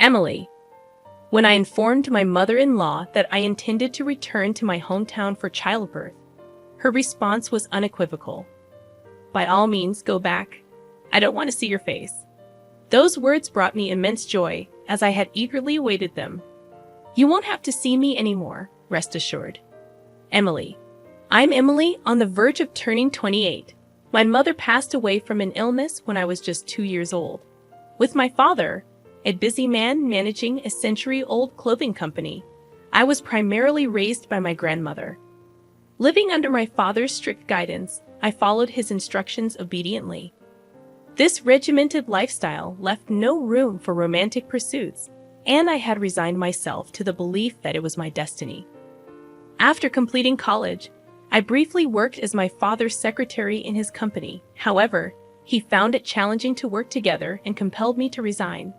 Emily. When I informed my mother-in-law that I intended to return to my hometown for childbirth, her response was unequivocal. By all means, go back. I don't want to see your face. Those words brought me immense joy, as I had eagerly awaited them. You won't have to see me anymore, rest assured. Emily. I'm Emily, on the verge of turning 28. My mother passed away from an illness when I was just 2 years old. With my father, a busy man managing a century-old clothing company, I was primarily raised by my grandmother. Living under my father's strict guidance, I followed his instructions obediently. This regimented lifestyle left no room for romantic pursuits, and I had resigned myself to the belief that it was my destiny. After completing college, I briefly worked as my father's secretary in his company. However, he found it challenging to work together and compelled me to resign.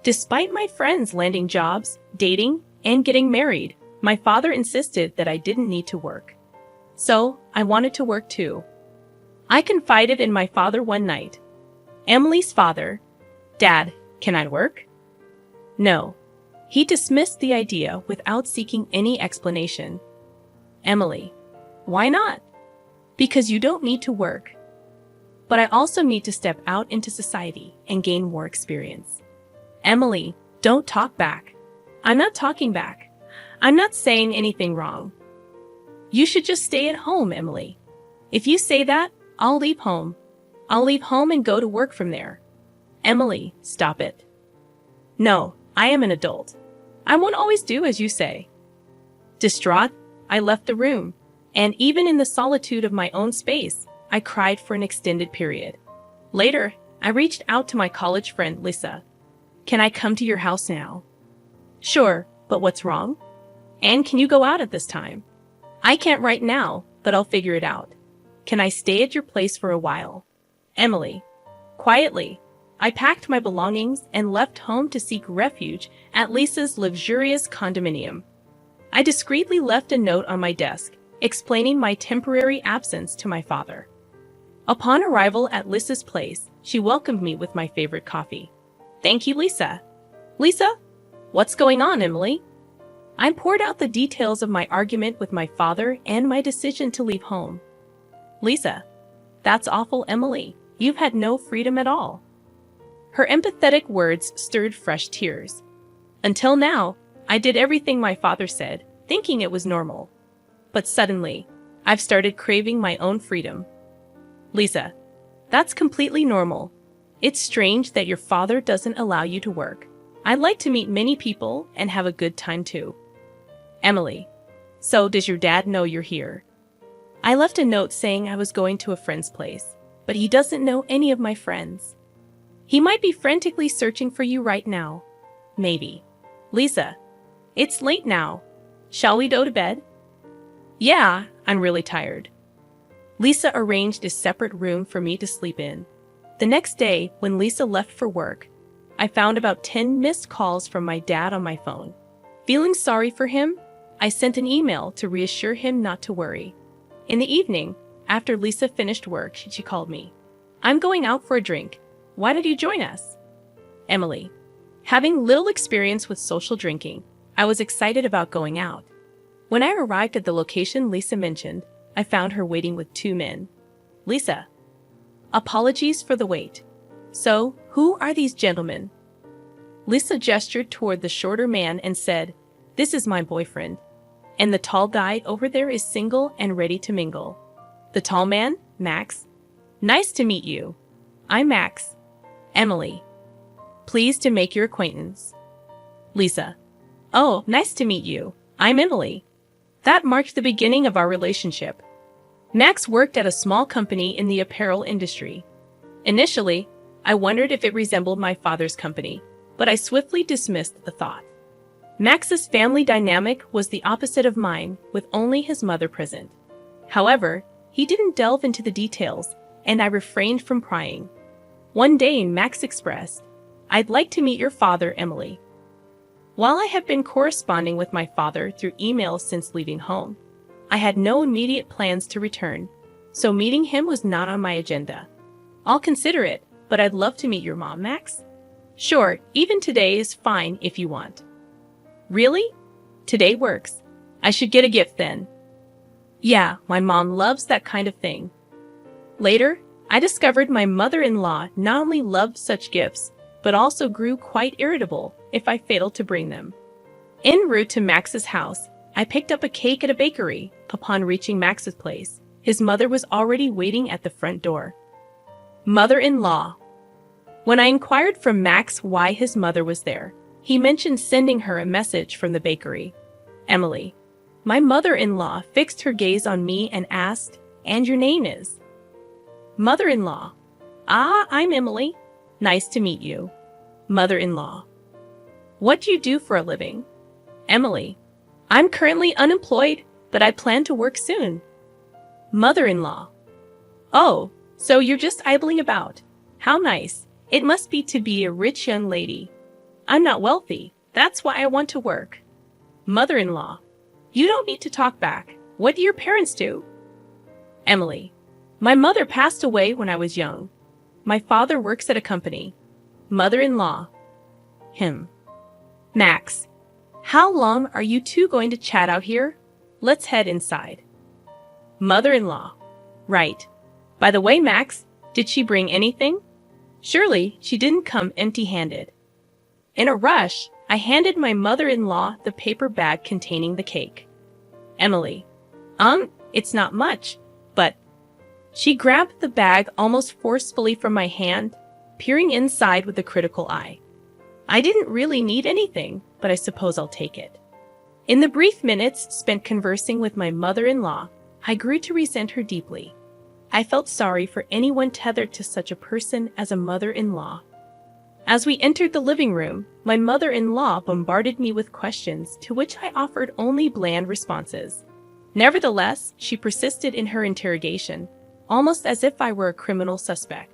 Despite my friends landing jobs, dating, and getting married, my father insisted that I didn't need to work. So, I wanted to work too. I confided in my father one night. Emily's father, Dad, can I work? No. He dismissed the idea without seeking any explanation. Emily, why not? Because you don't need to work. But I also need to step out into society and gain more experience. Emily, don't talk back. I'm not talking back. I'm not saying anything wrong. You should just stay at home, Emily. If you say that, I'll leave home. I'll leave home and go to work from there. Emily, stop it. No, I am an adult. I won't always do as you say. Distraught, I left the room, and even in the solitude of my own space, I cried for an extended period. Later, I reached out to my college friend, Lisa. Can I come to your house now? Sure, but what's wrong? And can you go out at this time? I can't right now, but I'll figure it out. Can I stay at your place for a while? Emily. Quietly, I packed my belongings and left home to seek refuge at Lisa's luxurious condominium. I discreetly left a note on my desk, explaining my temporary absence to my father. Upon arrival at Lisa's place, she welcomed me with my favorite coffee. Thank you, Lisa. Lisa? What's going on, Emily? I poured out the details of my argument with my father and my decision to leave home. Lisa, that's awful, Emily. You've had no freedom at all. Her empathetic words stirred fresh tears. Until now, I did everything my father said, thinking it was normal. But suddenly, I've started craving my own freedom. Lisa, that's completely normal. It's strange that your father doesn't allow you to work. I'd like to meet many people and have a good time too. Emily, so does your dad know you're here? I left a note saying I was going to a friend's place, but he doesn't know any of my friends. He might be frantically searching for you right now. Maybe. Lisa, it's late now. Shall we go to bed? Yeah, I'm really tired. Lisa arranged a separate room for me to sleep in. The next day, when Lisa left for work, I found about 10 missed calls from my dad on my phone. Feeling sorry for him, I sent an email to reassure him not to worry. In the evening, after Lisa finished work, she called me. I'm going out for a drink. Why did you join us? Emily. Having little experience with social drinking, I was excited about going out. When I arrived at the location Lisa mentioned, I found her waiting with 2 men. Lisa. Apologies for the wait. So, who are these gentlemen? Lisa gestured toward the shorter man and said, This is my boyfriend. And the tall guy over there is single and ready to mingle. The tall man, Max. Nice to meet you. I'm Max. Emily. Pleased to make your acquaintance. Lisa. Oh, nice to meet you. I'm Emily. That marked the beginning of our relationship. Max worked at a small company in the apparel industry. Initially, I wondered if it resembled my father's company, but I swiftly dismissed the thought. Max's family dynamic was the opposite of mine, with only his mother present. However, he didn't delve into the details, and I refrained from prying. One day, Max expressed, I'd like to meet your father, Emily. While I have been corresponding with my father through email since leaving home, I had no immediate plans to return, so meeting him was not on my agenda. I'll consider it, but I'd love to meet your mom, Max. Sure, even today is fine if you want. Really? Today works. I should get a gift then. Yeah, my mom loves that kind of thing. Later, I discovered my mother-in-law not only loved such gifts, but also grew quite irritable if I failed to bring them. En route to Max's house, I picked up a cake at a bakery. Upon reaching Max's place, his mother was already waiting at the front door. Mother-in-law. When I inquired from Max why his mother was there, he mentioned sending her a message from the bakery. Emily. My mother-in-law fixed her gaze on me and asked, "And your name is?" Mother-in-law. Ah, I'm Emily. Nice to meet you. Mother-in-law. What do you do for a living? Emily. I'm currently unemployed, but I plan to work soon. Mother-in-law. Oh, so you're just idling about. How nice. It must be to be a rich young lady. I'm not wealthy. That's why I want to work. Mother-in-law. You don't need to talk back. What do your parents do? Emily. My mother passed away when I was young. My father works at a company. Mother-in-law. Him. Max. How long are you two going to chat out here? Let's head inside. Mother-in-law. Right. By the way, Max, did she bring anything? Surely she didn't come empty-handed. In a rush, I handed my mother-in-law the paper bag containing the cake. Emily. It's not much, but... She grabbed the bag almost forcefully from my hand, peering inside with a critical eye. I didn't really need anything, but I suppose I'll take it. In the brief minutes spent conversing with my mother-in-law, I grew to resent her deeply. I felt sorry for anyone tethered to such a person as a mother-in-law. As we entered the living room, my mother-in-law bombarded me with questions to which I offered only bland responses. Nevertheless, she persisted in her interrogation, almost as if I were a criminal suspect.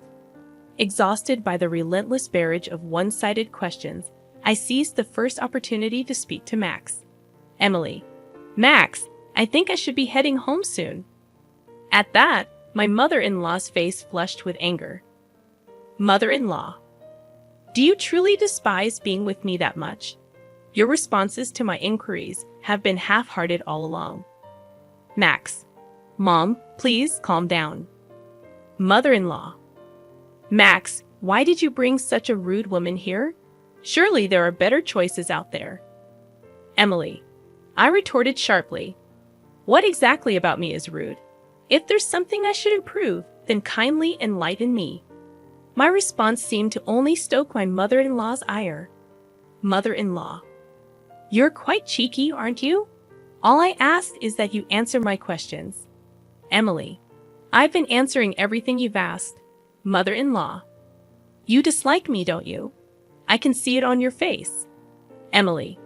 Exhausted by the relentless barrage of one-sided questions, I seized the first opportunity to speak to Max. Emily. Max, I think I should be heading home soon. At that, my mother-in-law's face flushed with anger. Mother-in-law. Do you truly despise being with me that much? Your responses to my inquiries have been half-hearted all along. Max. Mom, please calm down. Mother-in-law. Max, why did you bring such a rude woman here? Surely there are better choices out there. Emily. I retorted sharply. What exactly about me is rude? If there's something I should improve, then kindly enlighten me. My response seemed to only stoke my mother-in-law's ire. Mother-in-law. You're quite cheeky, aren't you? All I ask is that you answer my questions. Emily. I've been answering everything you've asked. Mother-in-law. You dislike me, don't you? I can see it on your face. Emily.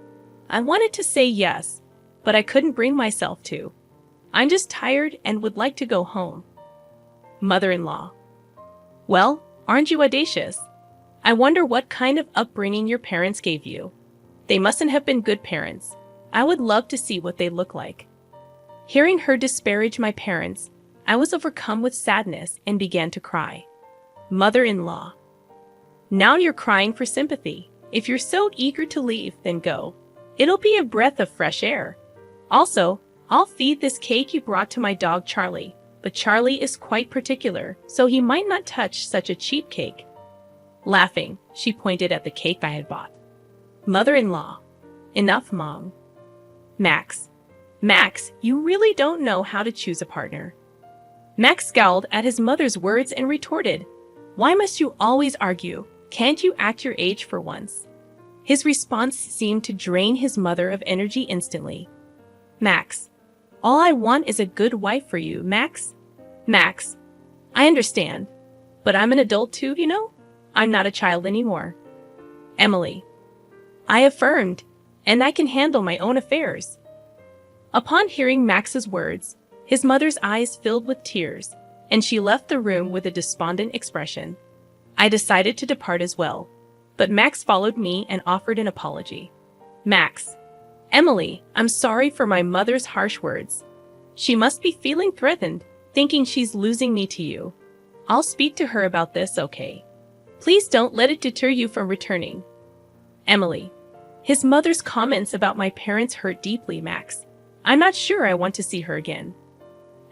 I wanted to say yes, but I couldn't bring myself to. I'm just tired and would like to go home. Mother-in-law. Well, aren't you audacious? I wonder what kind of upbringing your parents gave you. They mustn't have been good parents. I would love to see what they look like. Hearing her disparage my parents, I was overcome with sadness and began to cry. Mother-in-law. Now you're crying for sympathy. If you're so eager to leave, then go. It'll be a breath of fresh air. Also, I'll feed this cake you brought to my dog Charlie, but Charlie is quite particular, so he might not touch such a cheap cake. Laughing, she pointed at the cake I had bought. Mother-in-law. Enough, Mom. Max. Max, you really don't know how to choose a partner. Max scowled at his mother's words and retorted, Why must you always argue? Can't you act your age for once? His response seemed to drain his mother of energy instantly. Max. All I want is a good wife for you, Max. Max. I understand. But I'm an adult too, you know? I'm not a child anymore. Emily. I affirmed, and I can handle my own affairs. Upon hearing Max's words, his mother's eyes filled with tears, and she left the room with a despondent expression. I decided to depart as well, but Max followed me and offered an apology. Max. Emily, I'm sorry for my mother's harsh words. She must be feeling threatened, thinking she's losing me to you. I'll speak to her about this, okay? Please don't let it deter you from returning. Emily. His mother's comments about my parents hurt deeply, Max. I'm not sure I want to see her again.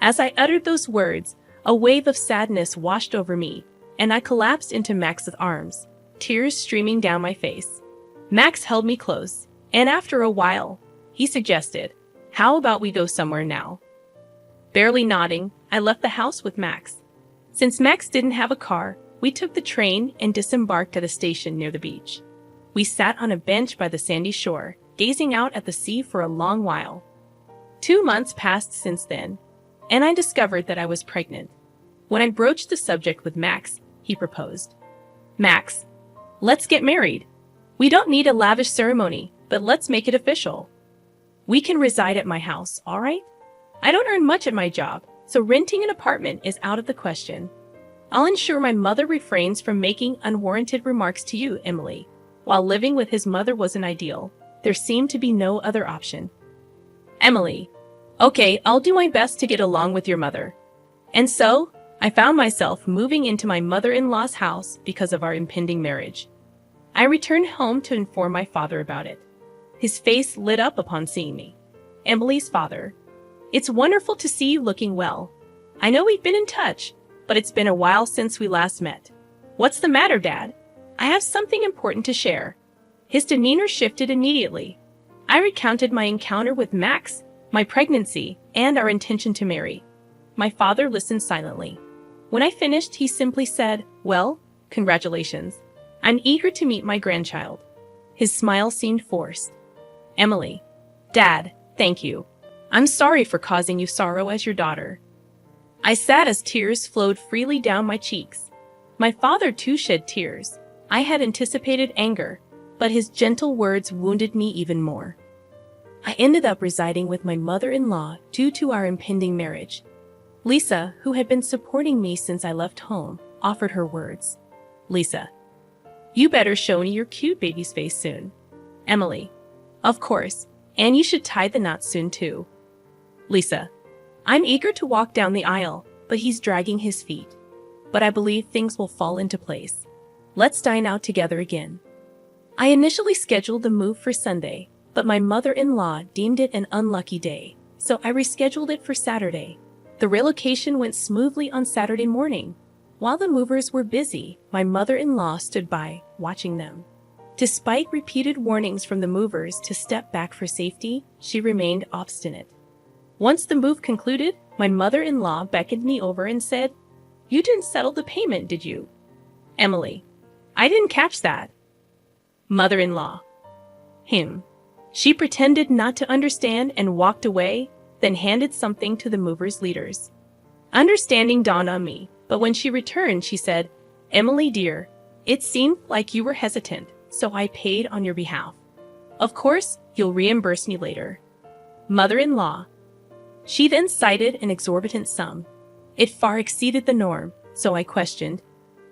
As I uttered those words, a wave of sadness washed over me, and I collapsed into Max's arms, tears streaming down my face. Max held me close, and after a while, he suggested, "How about we go somewhere now?" Barely nodding, I left the house with Max. Since Max didn't have a car, we took the train and disembarked at a station near the beach. We sat on a bench by the sandy shore, gazing out at the sea for a long while. 2 months passed since then, and I discovered that I was pregnant. When I broached the subject with Max, he proposed. "Max, let's get married. We don't need a lavish ceremony, but let's make it official. We can reside at my house, all right? I don't earn much at my job, so renting an apartment is out of the question. I'll ensure my mother refrains from making unwarranted remarks to you, Emily." While living with his mother wasn't ideal, there seemed to be no other option. Emily. Okay, I'll do my best to get along with your mother. And so, I found myself moving into my mother-in-law's house because of our impending marriage. I returned home to inform my father about it. His face lit up upon seeing me. Emily's father. It's wonderful to see you looking well. I know we've been in touch, but it's been a while since we last met. What's the matter, Dad? I have something important to share. His demeanor shifted immediately. I recounted my encounter with Max, my pregnancy, and our intention to marry. My father listened silently. When I finished, he simply said, "Well, congratulations. I'm eager to meet my grandchild." His smile seemed forced. Emily. Dad, thank you. I'm sorry for causing you sorrow as your daughter. I sat as tears flowed freely down my cheeks. My father too shed tears. I had anticipated anger, but his gentle words wounded me even more. I ended up residing with my mother-in-law due to our impending marriage. Lisa, who had been supporting me since I left home, offered her words. Lisa. You better show me your cute baby's face soon. Emily. Of course, and you should tie the knot soon too. Lisa. I'm eager to walk down the aisle, but he's dragging his feet. But I believe things will fall into place. Let's dine out together again. I initially scheduled the move for Sunday, but my mother-in-law deemed it an unlucky day, so I rescheduled it for Saturday. The relocation went smoothly on Saturday morning. While the movers were busy, my mother-in-law stood by, watching them. Despite repeated warnings from the movers to step back for safety, she remained obstinate. Once the move concluded, my mother-in-law beckoned me over and said, "You didn't settle the payment, did you?" Emily. I didn't catch that. Mother-in-law. She pretended not to understand and walked away, then handed something to the movers' leaders. Understanding dawned on me, but when she returned, she said, "Emily dear, it seemed like you were hesitant, so I paid on your behalf. Of course, you'll reimburse me later." Mother-in-law. She then cited an exorbitant sum. It far exceeded the norm, so I questioned,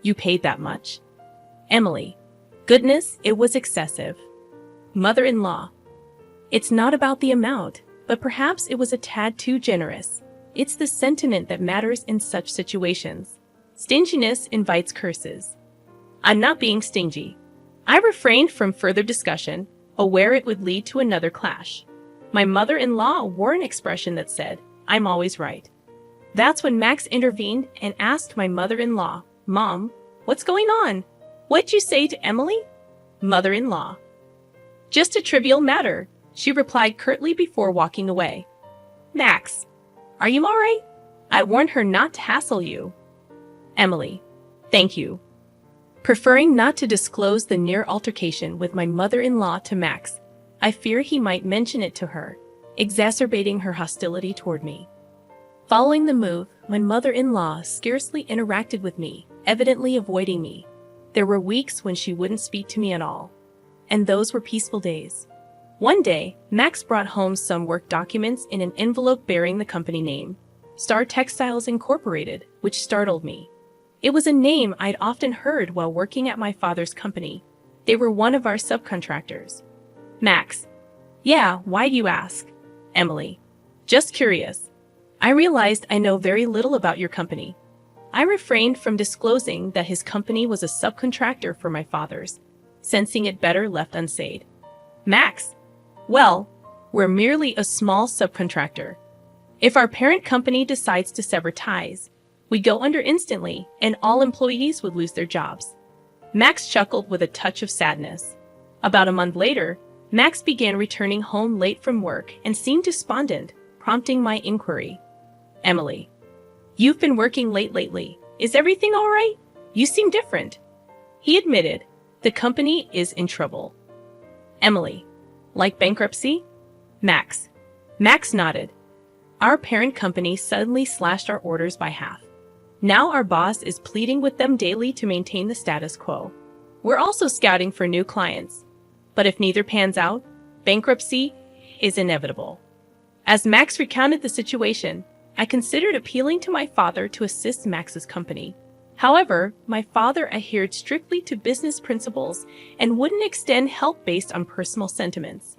"You paid that much?" Emily. Goodness, it was excessive. Mother-in-law. It's not about the amount, but perhaps it was a tad too generous. It's the sentiment that matters in such situations. Stinginess invites curses. I'm not being stingy. I refrained from further discussion, aware it would lead to another clash. My mother-in-law wore an expression that said, "I'm always right." That's when Max intervened and asked my mother-in-law, "Mom, what's going on? What'd you say to Emily?" Mother-in-law. Just a trivial matter, she replied curtly before walking away. Max, are you all right? I warned her not to hassle you. Emily. Thank you. Preferring not to disclose the near altercation with my mother-in-law to Max, I fear he might mention it to her, exacerbating her hostility toward me. Following the move, my mother-in-law scarcely interacted with me, evidently avoiding me. There were weeks when she wouldn't speak to me at all. And those were peaceful days. One day, Max brought home some work documents in an envelope bearing the company name, Star Textiles Incorporated, which startled me. It was a name I'd often heard while working at my father's company. They were one of our subcontractors. Max. Yeah, why do you ask? Emily. Just curious. I realized I know very little about your company. I refrained from disclosing that his company was a subcontractor for my father's, sensing it better left unsaid. Max, well, we're merely a small subcontractor. If our parent company decides to sever ties, we go under instantly and all employees would lose their jobs. Max chuckled with a touch of sadness. About a month later, Max began returning home late from work and seemed despondent, prompting my inquiry. Emily, you've been working late lately. Is everything all right? You seem different. He admitted, the company is in trouble. Emily, like bankruptcy? Max nodded. Our parent company suddenly slashed our orders by half. Now our boss is pleading with them daily to maintain the status quo. We're also scouting for new clients. But if neither pans out, bankruptcy is inevitable. As Max recounted the situation, I considered appealing to my father to assist Max's company. However, my father adhered strictly to business principles and wouldn't extend help based on personal sentiments.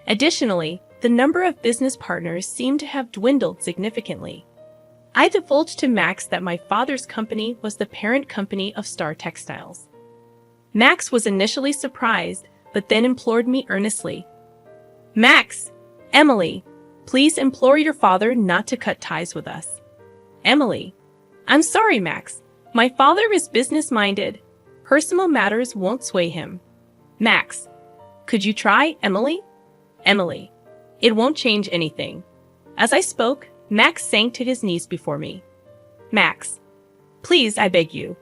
Additionally, the number of business partners seemed to have dwindled significantly. I divulged to Max that my father's company was the parent company of Star Textiles. Max was initially surprised, but then implored me earnestly. Max, Emily, please implore your father not to cut ties with us. Emily, I'm sorry, Max. My father is business-minded. Personal matters won't sway him. Max, could you try, Emily? Emily, it won't change anything. As I spoke, Max sank to his knees before me. Max, please, I beg you.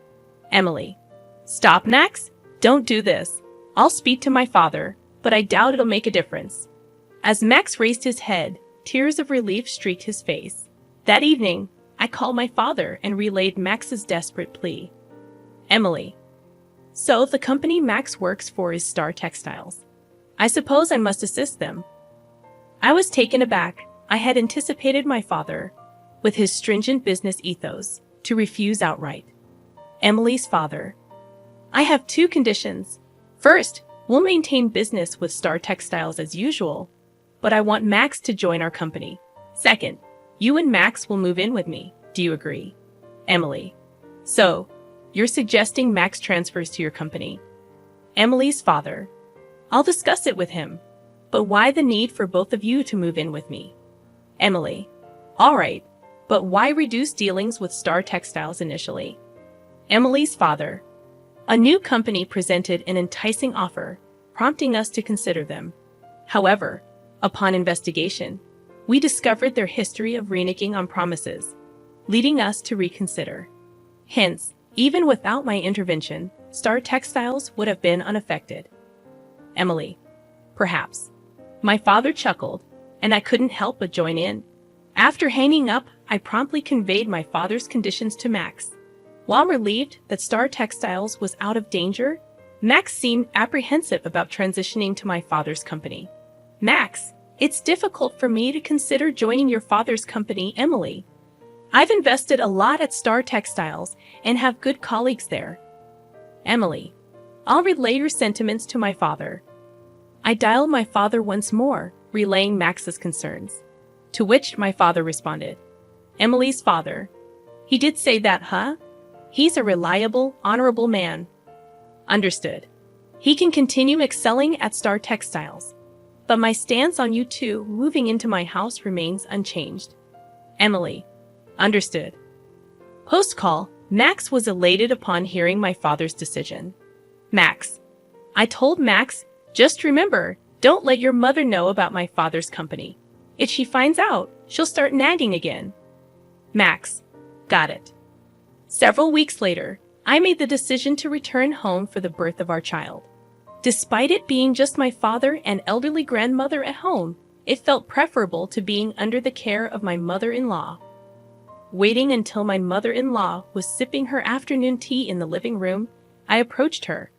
Emily, stop, Max. Don't do this. I'll speak to my father, but I doubt it'll make a difference. As Max raised his head, tears of relief streaked his face. That evening, I called my father and relayed Max's desperate plea. Emily, so the company Max works for is Star Textiles. I suppose I must assist them. I was taken aback. I had anticipated my father, with his stringent business ethos, to refuse outright. Emily's father. I have two conditions. First, we'll maintain business with Star Textiles as usual, but I want Max to join our company. Second, you and Max will move in with me. Do you agree? Emily. So, you're suggesting Max transfers to your company? Emily's father. I'll discuss it with him. But why the need for both of you to move in with me? Emily. All right, but why reduce dealings with Star Textiles initially? Emily's father. A new company presented an enticing offer, prompting us to consider them. However, upon investigation, we discovered their history of reneging on promises, leading us to reconsider. Hence, even without my intervention, Star Textiles would have been unaffected. Emily. Perhaps. My father chuckled, and I couldn't help but join in. After hanging up, I promptly conveyed my father's conditions to Max. While relieved that Star Textiles was out of danger, Max seemed apprehensive about transitioning to my father's company. Max, it's difficult for me to consider joining your father's company, Emily. I've invested a lot at Star Textiles and have good colleagues there. Emily, I'll relay your sentiments to my father. I dialed my father once more, relaying Max's concerns. To which my father responded. Emily's father. He did say that, huh? He's a reliable, honorable man. Understood. He can continue excelling at Star Textiles. But my stance on you two moving into my house remains unchanged. Emily. Understood. Post-call, Max was elated upon hearing my father's decision. Max. I told Max, just remember, don't let your mother know about my father's company. If she finds out, she'll start nagging again. Max. Got it. Several weeks later, I made the decision to return home for the birth of our child. Despite it being just my father and elderly grandmother at home, it felt preferable to being under the care of my mother-in-law. Waiting until my mother-in-law was sipping her afternoon tea in the living room, I approached her.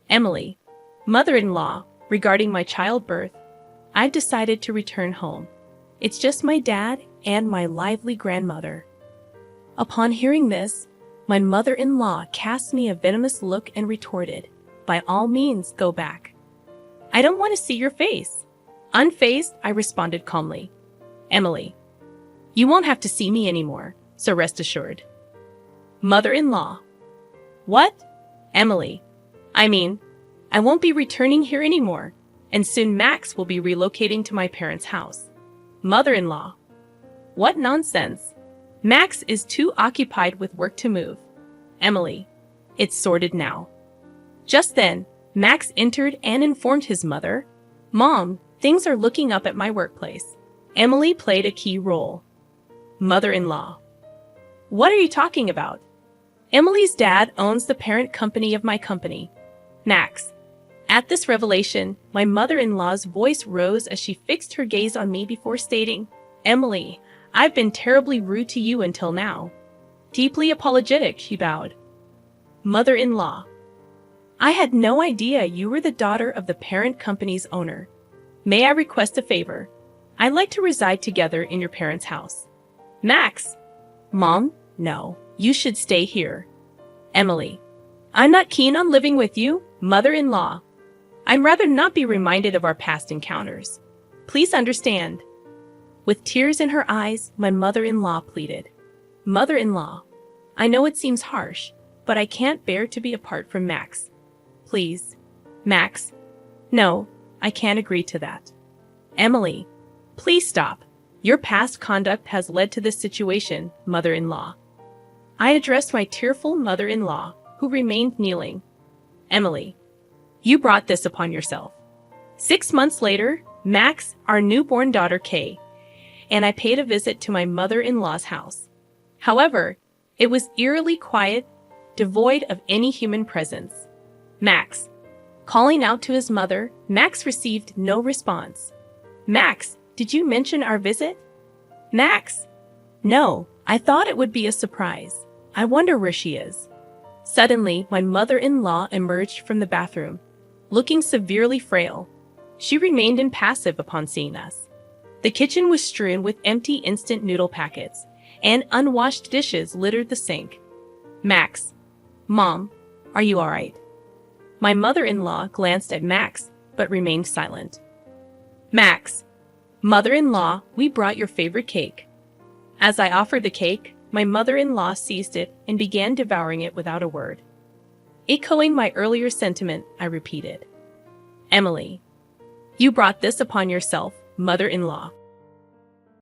Emily, mother-in-law, regarding my childbirth, I've decided to return home. It's just my dad and my lively grandmother. Upon hearing this, my mother-in-law cast me a venomous look and retorted, by all means, go back. I don't want to see your face. Unfazed, I responded calmly. Emily, you won't have to see me anymore, so rest assured. Mother-in-law. What? Emily. I won't be returning here anymore, and soon Max will be relocating to my parents' house. Mother-in-law. What nonsense. Max is too occupied with work to move. Emily. It's sorted now. Just then, Max entered and informed his mother, Mom, things are looking up at my workplace. Emily played a key role. Mother-in-law. What are you talking about? Emily's dad owns the parent company of my company, Max. At this revelation, my mother-in-law's voice rose as she fixed her gaze on me before stating, Emily, I've been terribly rude to you until now. Deeply apologetic, she bowed. Mother-in-law. I had no idea you were the daughter of the parent company's owner. May I request a favor? I'd like to reside together in your parents' house. Max. Mom, no, you should stay here. Emily. I'm not keen on living with you, mother-in-law. I'd rather not be reminded of our past encounters. Please understand. With tears in her eyes, my mother-in-law pleaded. Mother-in-law. I know it seems harsh, but I can't bear to be apart from Max. Please. Max. No, I can't agree to that. Emily. Please stop. Your past conduct has led to this situation, mother-in-law. I addressed my tearful mother-in-law, who remained kneeling. Emily. You brought this upon yourself. 6 months later, Max, our newborn daughter Kay, and I paid a visit to my mother-in-law's house. However, it was eerily quiet, devoid of any human presence. Max. Calling out to his mother, Max received no response. Max, did you mention our visit? Max. No, I thought it would be a surprise. I wonder where she is. Suddenly, my mother-in-law emerged from the bathroom, looking severely frail. She remained impassive upon seeing us. The kitchen was strewn with empty instant noodle packets, and unwashed dishes littered the sink. Max. Mom, are you all right? My mother-in-law glanced at Max, but remained silent. Max. Mother-in-law, we brought your favorite cake. As I offered the cake, my mother-in-law seized it and began devouring it without a word. Echoing my earlier sentiment, I repeated. Emily. You brought this upon yourself, mother-in-law.